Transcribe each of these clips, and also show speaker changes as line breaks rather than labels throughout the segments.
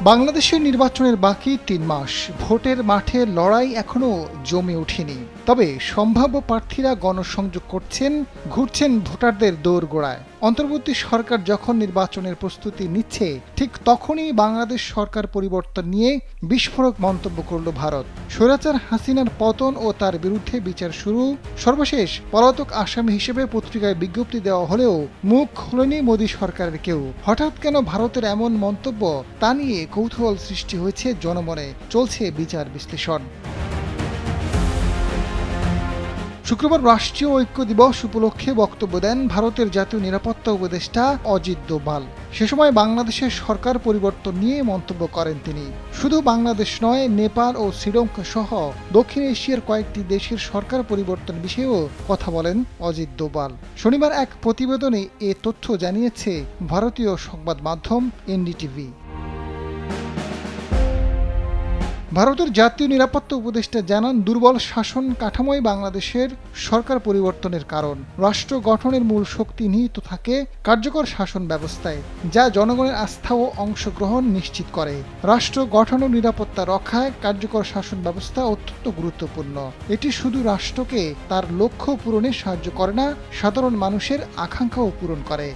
বাংলাদেশের নির্বাচনের বাকি ৩ মাস। ভোটের মাঠে লড়াই এখনো জমে ওঠেনি। তবে সম্ভাব্য প্রার্থীরা গণসংযোগ করছেন, ঘুরছেন ভোটারদের দোরগোড়ায়। অন্তর্বর্তী সরকার যখন নির্বাচনের প্রস্তুতি নিচ্ছে, ঠিক তখনই বাংলাদেশ সরকার পরিবর্তন নিয়ে বিস্ফোরক মন্তব্য করল ভারত। স্বৈরাচার হাসিনার পতন ও তার বিরুদ্ধে বিচার শুরু। সর্বশেষ পলাতক আসামি হিসেবে পত্রিকায় বিজ্ঞপ্তি দেওয়া হলেও মুখ খোলেনি মোদী সরকারের কেউ। হঠাৎ কেন ভারতের এমন মন্তব্য, তা নিয়ে কৌতূহল সৃষ্টি হয়েছে জনমনে। চলছে বিচার বিশ্লেষণ। শুক্রবার রাষ্ট্রীয় ঐক্য দিবস উপলক্ষে বক্তব্য দেন ভারতের জাতীয় নিরাপত্তা উপদেষ্টা অজিত দোভাল। সে সময় বাংলাদেশের সরকার পরিবর্তন নিয়ে মন্তব্য করেন তিনি। শুধু বাংলাদেশ নয়, নেপাল ও শ্রীলঙ্কা সহ দক্ষিণ এশিয়ার কয়েকটি দেশের সরকার পরিবর্তন বিষয়েও কথা বলেন অজিত দোভাল। শনিবার এক প্রতিবেদনে এ তথ্য জানিয়েছে ভারতীয় সংবাদ মাধ্যম এনডিটিভি। ভারতের জাতীয় নিরাপত্তা উপদেষ্টা জানান, দুর্বল শাসন কাঠামোই বাংলাদেশের সরকার পরিবর্তনের কারণ। রাষ্ট্র গঠনের মূল শক্তি নিহিত থাকে কার্যকর শাসন ব্যবস্থায়, যা জনগণের আস্থা ও অংশগ্রহণ নিশ্চিত করে। রাষ্ট্র গঠন ও নিরাপত্তা রক্ষায় কার্যকর শাসন ব্যবস্থা অত্যন্ত গুরুত্বপূর্ণ। এটি শুধু রাষ্ট্রকে তার লক্ষ্য পূরণে সাহায্য করে না, সাধারণ মানুষের আকাঙ্ক্ষাও পূরণ করে।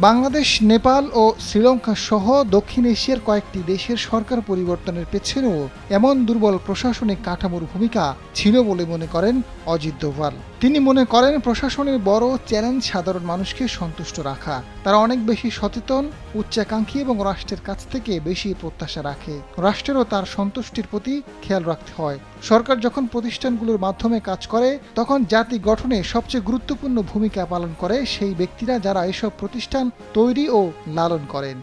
বাংলাদেশ, নেপাল ও শ্রীলঙ্কা সহ দক্ষিণ এশিয়ার কয়েকটি দেশের সরকার পরিবর্তনের পেছনেও এমন দুর্বল প্রশাসনিক কাঠামোর ভূমিকা ছিল বলে মনে করেন অজিত দোভাল। তিনি মনে করেন, প্রশাসনের বড় চ্যালেঞ্জ সাধারণ মানুষকে সন্তুষ্ট রাখা। তারা অনেক বেশি সচেতন, উচ্চাকাঙ্ক্ষী এবং রাষ্ট্রের কাছ থেকে বেশি প্রত্যাশা রাখে। রাষ্ট্রেরও তার সন্তুষ্টির প্রতি খেয়াল রাখতে হয়। সরকার যখন প্রতিষ্ঠানগুলোর মাধ্যমে কাজ করে, তখন জাতি গঠনে সবচেয়ে গুরুত্বপূর্ণ ভূমিকা পালন করে সেই ব্যক্তিরা যারা এসব প্রতিষ্ঠান তৈরি ও লালন করেন।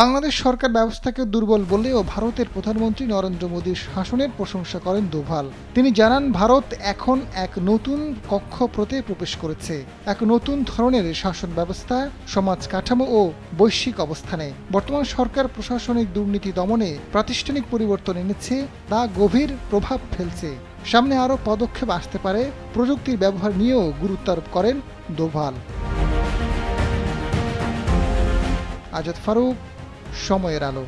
বাংলাদেশ সরকার ব্যবস্থাকে দুর্বল বললেও ভারতের প্রধানমন্ত্রী নরেন্দ্র মোদীর শাসনের প্রশংসা করেন দোভাল। তিনি জানান, ভারত এখন এক নতুন কক্ষপথে প্রবেশ করেছে, এক নতুন ধরনের শাসন ব্যবস্থা, সমাজ কাঠামো ও বৈশ্বিক অবস্থানে। বর্তমান সরকার প্রশাসনিক দুর্নীতি দমনে প্রাতিষ্ঠানিক পরিবর্তন এনেছে, তা গভীর প্রভাব ফেলছে। সামনে আরও পদক্ষেপ আসতে পারে। প্রযুক্তির ব্যবহার নিয়েও গুরুত্ব আরোপ করেন দোভাল। আজাদ ফারুক, সময়ের আলো।